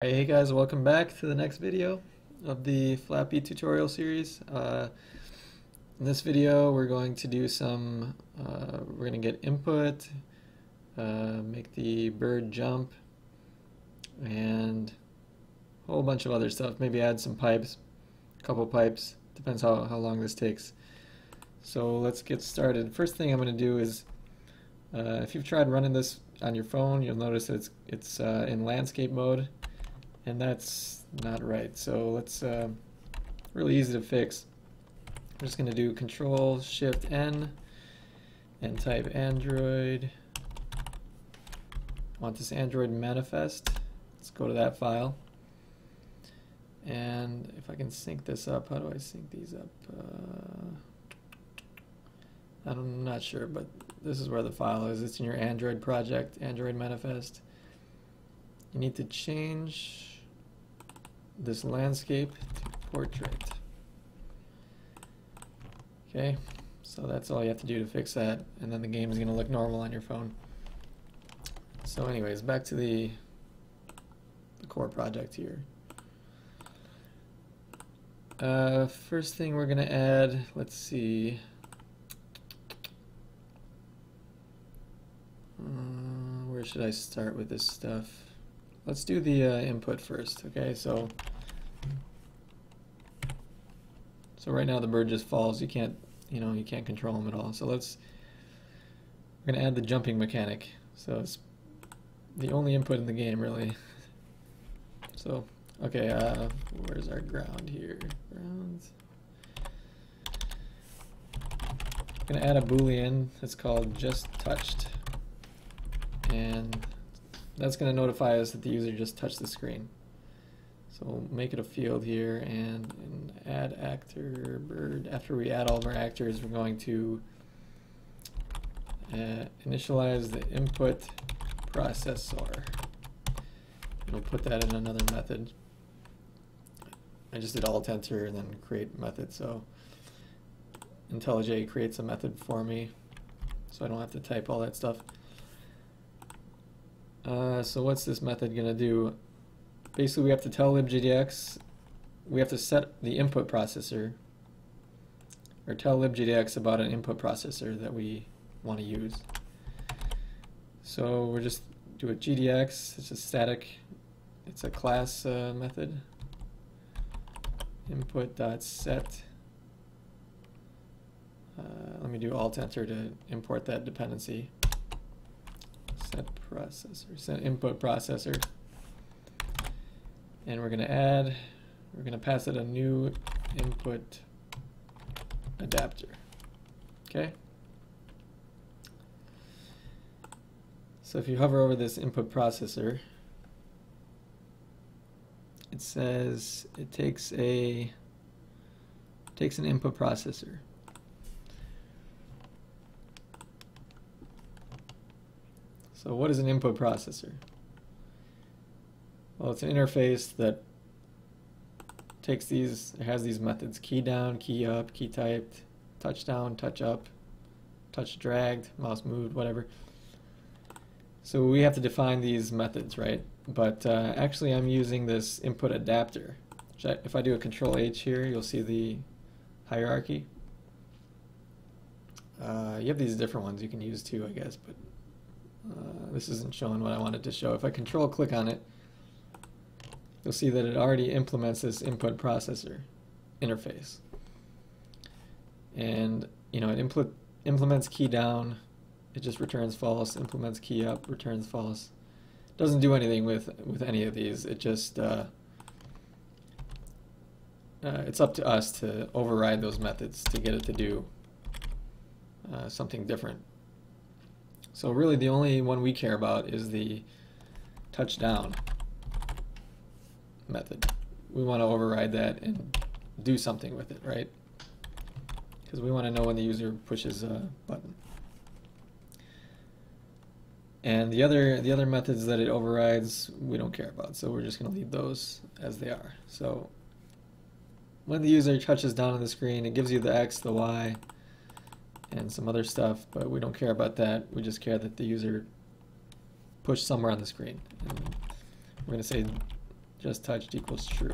Hey guys, welcome back to the next video of the Flappy tutorial series. In this video we're going to do we're going to get input, make the bird jump, and a whole bunch of other stuff. Maybe add some pipes, a couple pipes, depends how long this takes. So let's get started. First thing I'm going to do is, if you've tried running this on your phone, you'll notice that it's in landscape mode. And that's not right. So let's, really easy to fix. I'm just going to do Control-Shift-N and type Android. I want this Android manifest. Let's go to that file. And if I can sync this up, how do I sync these up? I'm not sure, but this is where the file is. It's in your Android project, Android manifest. You need to change this landscape to portrait. Okay, so that's all you have to do to fix that, and then the game is going to look normal on your phone. So anyways, back to the core project here. First thing we're going to add, let's see. Where should I start with this stuff? Let's do the input first. Okay, so right now the bird just falls. You can't control him at all. So we're gonna add the jumping mechanic. So it's the only input in the game, really. So okay, where's our ground here? Grounds. I'm gonna add a boolean that's called just touched, and that's going to notify us that the user just touched the screen. So we'll make it a field here, and add actor bird. After we add all of our actors, we're going to initialize the input processor. We'll put that in another method. I just did alt enter and then create method. So IntelliJ creates a method for me, so I don't have to type all that stuff. So what's this method going to do? Basically, we have to tell LibGDX, we have to set the input processor, or tell LibGDX about an input processor that we want to use. So we're just do a GDX, it's a static, it's a class method, input.set. Let me do alt enter to import that dependency. Set input processor, and we're going to pass it a new input adapter. Okay, so if you hover over this input processor, it says it takes an input processor. So what is an input processor? Well, it's an interface that has these methods: key down, key up, key typed, touch down, touch up, touch dragged, mouse moved, whatever. So we have to define these methods, right? But actually I'm using this input adapter. If I do a Control H here, you'll see the hierarchy. You have these different ones you can use too, I guess, but this isn't showing what I wanted to show. If I control click on it, you'll see that it already implements this input processor interface. And it implements key down, it just returns false. Implements key up, returns false. Doesn't do anything with any of these. It just it's up to us to override those methods to get it to do something different. So really the only one we care about is the touchdown method. We want to override that and do something with it, right? Because we want to know when the user pushes a button. And the other methods that it overrides, we don't care about. So we're just going to leave those as they are. So when the user touches down on the screen, it gives you the X, the Y, and some other stuff, but we don't care about that. We just care that the user push somewhere on the screen. And we're going to say just touched equals true.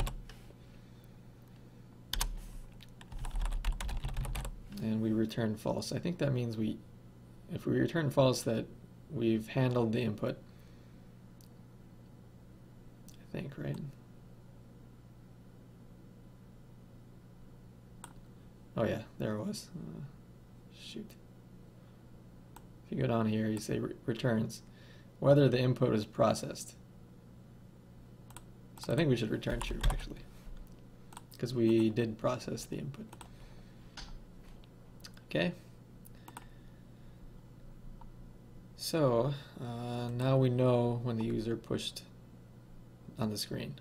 And we return false. I think that means if we return false, that we've handled the input. I think, right? Oh yeah, there it was. Shoot. If you go down here, you say returns whether the input is processed. So I think we should return true, actually, because we did process the input. Okay. So now we know when the user pushed on the screen.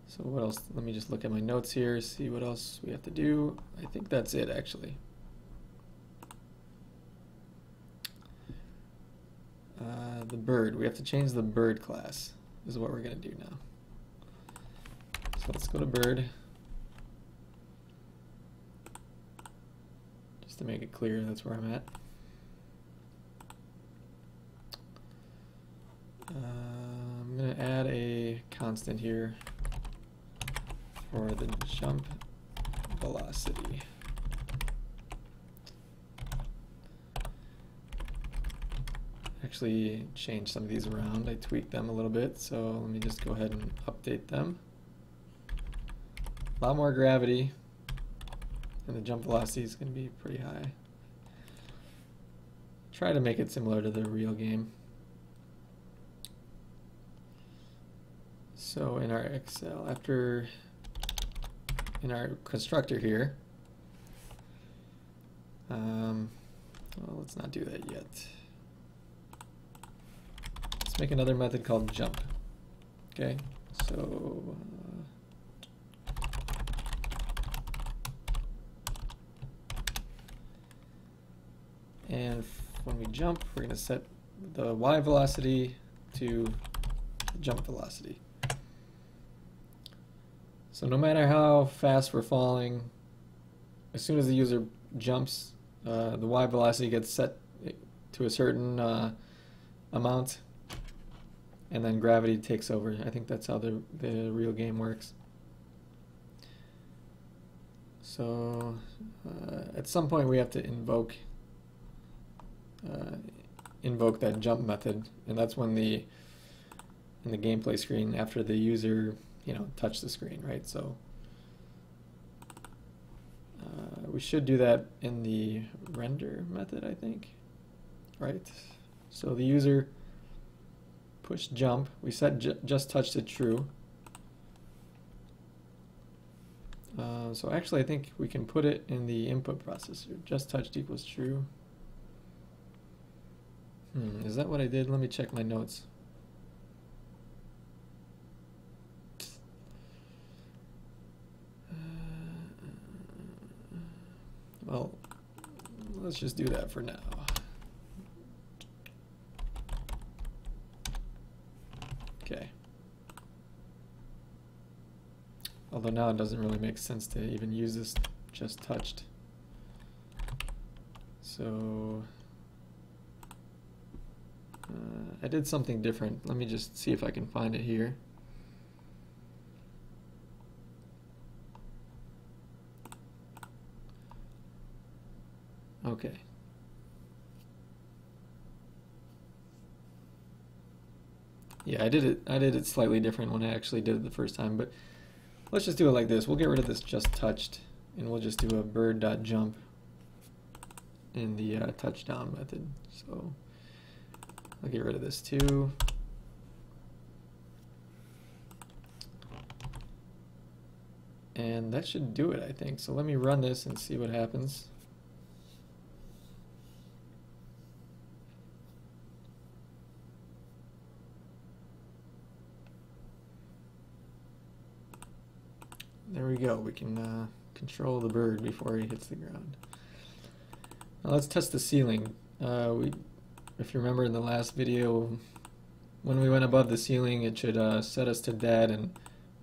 So what else? Let me just look at my notes here, see what else we have to do. I think that's it, actually. The bird. We have to change the bird class. This is what we're going to do now. So let's go to bird. Just to make it clear, that's where I'm at. I'm going to add a constant here for the jump velocity. Actually change some of these around. I tweaked them a little bit, so let me just go ahead and update them. A lot more gravity, and the jump velocity is going to be pretty high. Try to make it similar to the real game. So in our Excel, in our constructor here, well, let's not do that yet. Let's make another method called jump. Okay, so and when we jump, we're going to set the y velocity to the jump velocity. So no matter how fast we're falling, as soon as the user jumps, the y velocity gets set to a certain amount, and then gravity takes over. I think that's how the real game works. So at some point we have to invoke that jump method, and that's when in the gameplay screen, after the user touch the screen, right? So we should do that in the render method, I think, right? So the user push jump, we set just touched it true. So actually I think we can put it in the input processor. Just touched equals true. Is that what I did? Let me check my notes. Well, let's just do that for now. Okay. Although now it doesn't really make sense to even use this just touched. So I did something different. Let me just see if I can find it here. Okay. Yeah, I did it slightly different when I actually did it the first time, but let's just do it like this. We'll get rid of this just touched, and we'll just do a bird.jump in the touchdown method. So I'll get rid of this too. And that should do it, I think. So let me run this and see what happens. There we go. We can control the bird before he hits the ground. Now let's test the ceiling. If you remember in the last video, when we went above the ceiling, it should set us to dead and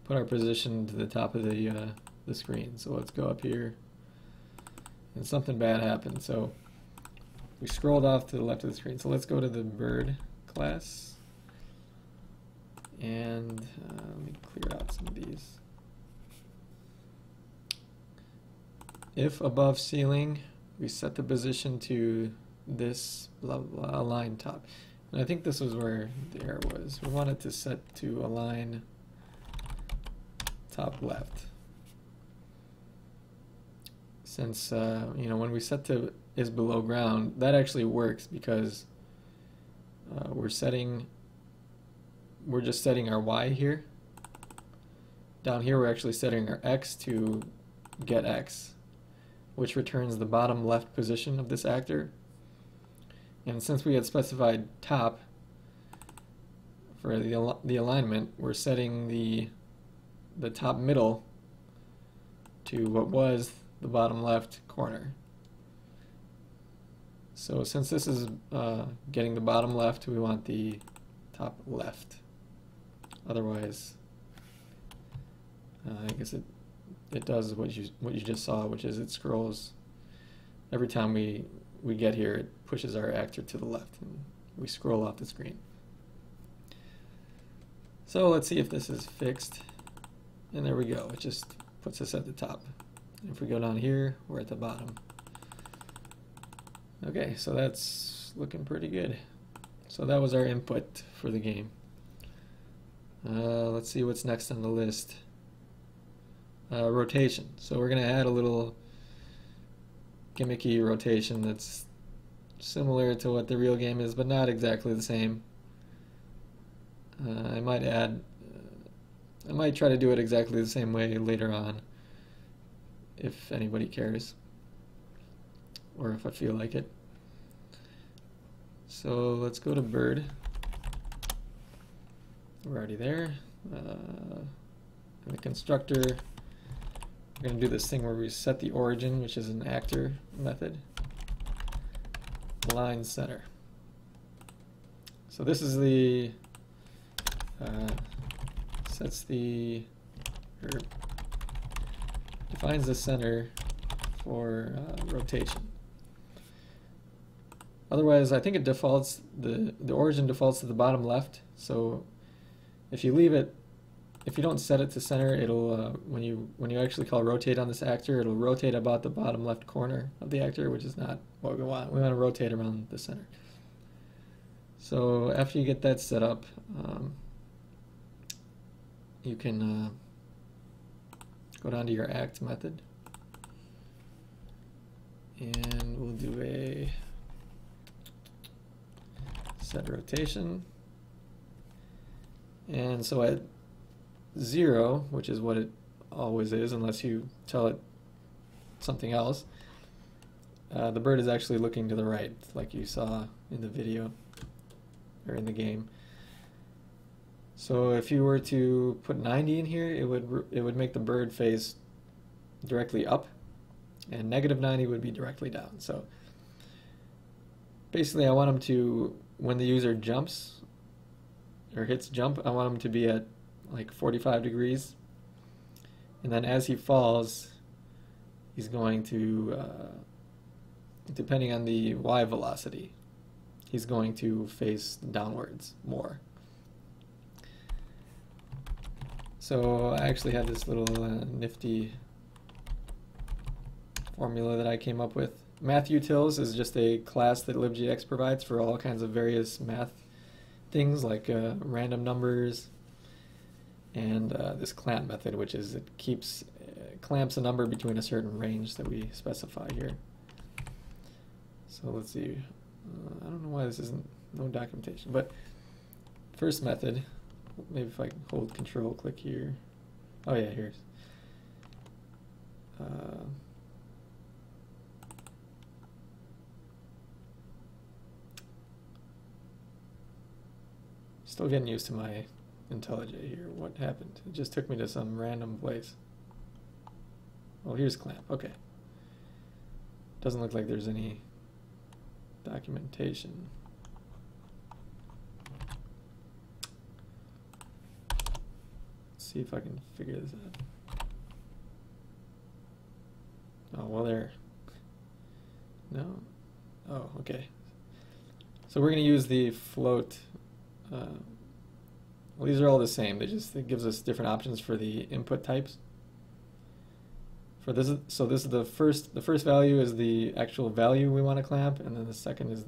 put our position to the top of the screen. So let's go up here, and something bad happened. So we scrolled off to the left of the screen. So let's go to the bird class, And let me clear out some of these. If above ceiling, we set the position to this blah blah align top. And I think this was where the error was. We wanted to set to align top left. Since you know, when we set to is below ground, that actually works because we're just setting our Y here. Down here we're actually setting our X to get X, which returns the bottom left position of this actor. And since we had specified top for the alignment, we're setting the top middle to what was the bottom left corner. So since this is getting the bottom left, we want the top left. Otherwise, I guess it does what you just saw, which is it scrolls. Every time we get here, it pushes our actor to the left, and we scroll off the screen. So let's see if this is fixed. And there we go. It just puts us at the top. If we go down here, we're at the bottom. Okay, so that's looking pretty good. So that was our input for the game. Let's see what's next on the list. Rotation. So we're going to add a little gimmicky rotation that's similar to what the real game is, but not exactly the same. I might try to do it exactly the same way later on, if anybody cares, or if I feel like it. So let's go to bird. We're already there. In the constructor, we're going to do this thing where we set the origin, which is an actor method, align center. So this is the defines the center for rotation. Otherwise, I think it defaults, the origin defaults to the bottom left. So if you leave it, if you don't set it to center, it'll when you actually call rotate on this actor, it'll rotate about the bottom left corner of the actor, which is not what we want. We want to rotate around the center. So after you get that set up, you can go down to your act method, and we'll do a set rotation. And so at 0, which is what it always is unless you tell it something else, the bird is actually looking to the right, like you saw in the video or in the game. So if you were to put 90 in here, it would make the bird face directly up, and negative 90 would be directly down. So basically, I want them to, when the user jumps or hits jump, I want them to be at like 45 degrees, and then as he falls, he's going to, depending on the y velocity, he's going to face downwards more. So I actually had this little nifty formula that I came up with. Math Utils is just a class that LibGDX provides for all kinds of various math things like random numbers, and this clamp method, which is it clamps a number between a certain range that we specify here. So let's see. I don't know why this isn't no documentation, but first method. Maybe if I can hold control, click here. Oh yeah, here's. Still getting used to my IntelliJ here. What happened? It just took me to some random place. Oh, here's clamp. Okay. Doesn't look like there's any documentation. See if I can figure this out. Oh, well, there. No? Oh, okay. So we're going to use the float Well, these are all the same. It gives us different options for the input types. For this, so this is the first value is the actual value we want to clamp, and then the second is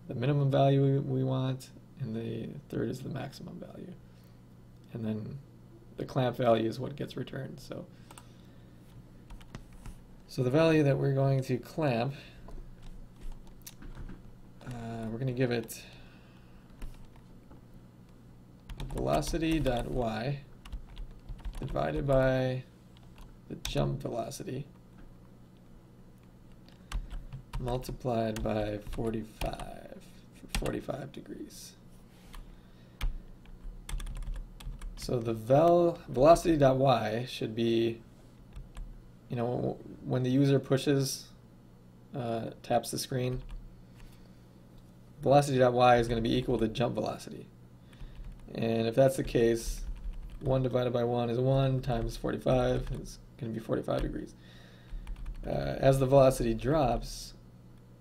the minimum value we want, and the third is the maximum value. And then the clamp value is what gets returned. So the value that we're going to clamp, we're going to give it velocity.y divided by the jump velocity multiplied by 45 for 45 degrees. So the velocity.y should be, when the user pushes, taps the screen, velocity.y is going to be equal to jump velocity. And if that's the case, 1 divided by 1 is 1 times 45 is going to be 45 degrees. As the velocity drops,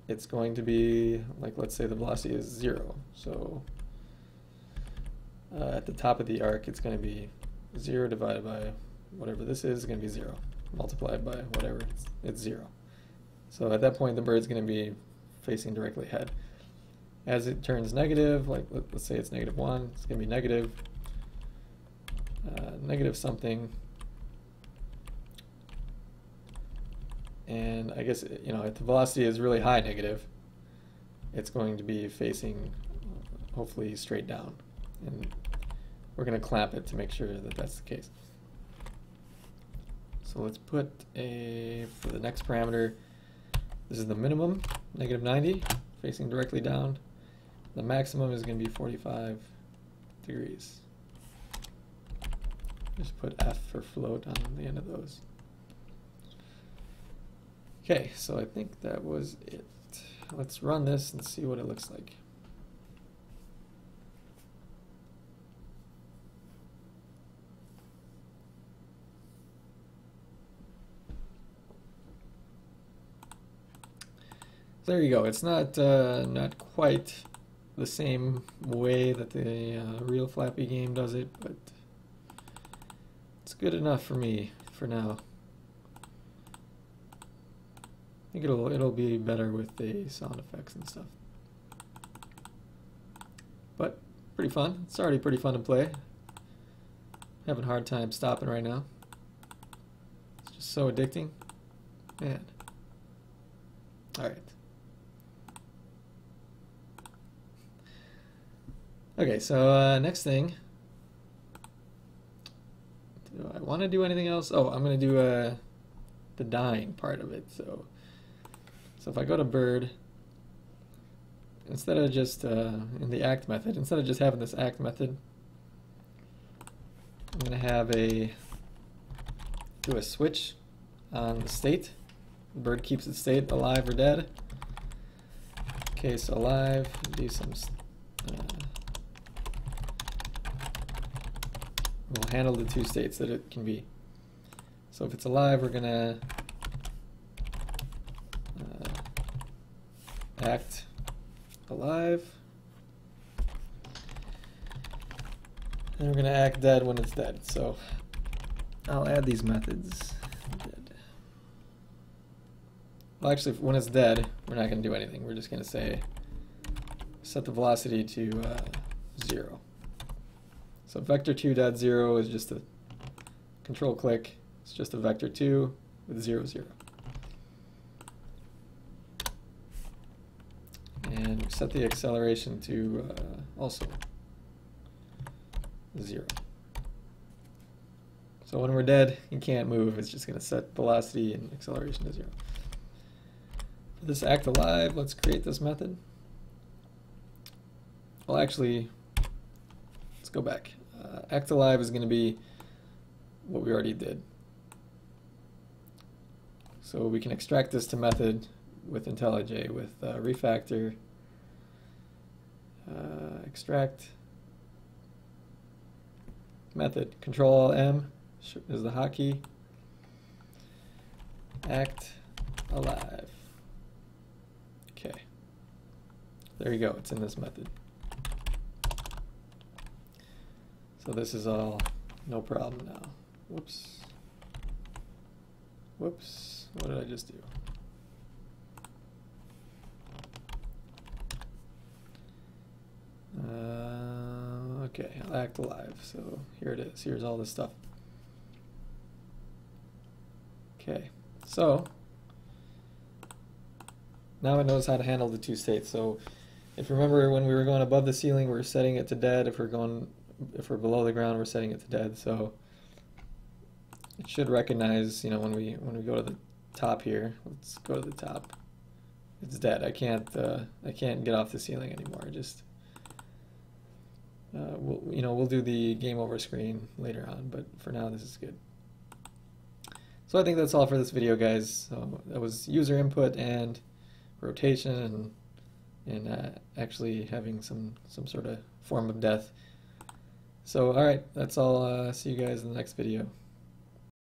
it's going to be, like, let's say the velocity is 0. So at the top of the arc, it's going to be 0 divided by whatever this is going to be 0, multiplied by whatever, it's 0. So at that point, the bird's going to be facing directly ahead. As it turns negative, like let's say it's -1, it's going to be negative something. And I guess, if the velocity is really high negative, it's going to be facing hopefully straight down. And we're going to clamp it to make sure that that's the case. So let's put for the next parameter, this is the minimum, -90, facing directly down. The maximum is going to be 45 degrees. Just put F for float on the end of those. Okay, so I think that was it. Let's run this and see what it looks like. There you go. It's not quite the same way that the real Flappy game does it, but it's good enough for me for now. I think it'll be better with the sound effects and stuff. But pretty fun. It's already pretty fun to play. Having a hard time stopping right now. It's just so addicting. Man. Alright. Okay, so next thing. Do I want to do anything else? Oh, I'm going to do the dying part of it. So if I go to bird, instead of just in the act method, instead of just having this act method, I'm going to have do a switch on the state. The bird keeps its state alive or dead. Okay, so alive, do some. We'll handle the two states that it can be. So if it's alive, we're going to act alive. And we're going to act dead when it's dead. So I'll add these methods. Dead. Well, actually, when it's dead, we're not going to do anything. We're just going to say set the velocity to 0. So vector2.0 is just a control click. It's just a vector2 with 0, 0. And set the acceleration to also 0. So when we're dead, you can't move. It's just going to set velocity and acceleration to 0. For this act alive, let's create this method. Well, actually, let's go back. Act alive is going to be what we already did. So we can extract this to method with IntelliJ with refactor, extract method, Control-M is the hotkey, act alive. Okay, there you go, it's in this method. So So this is all no problem now. Whoops. Whoops. What did I just do? Okay, I'll act alive. So here it is. Here's all this stuff. Okay, so now it knows how to handle the two states. So if you remember, when we were going above the ceiling, we're setting it to dead. If we're below the ground, we're setting it to dead. So it should recognize, you know, when we go to the top here. Let's go to the top. It's dead. I can't get off the ceiling anymore. Just we'll do the game over screen later on, but for now this is good. So I think that's all for this video, guys. So that was user input and rotation and actually having some sort of form of death. So all right, that's all. See you guys in the next video.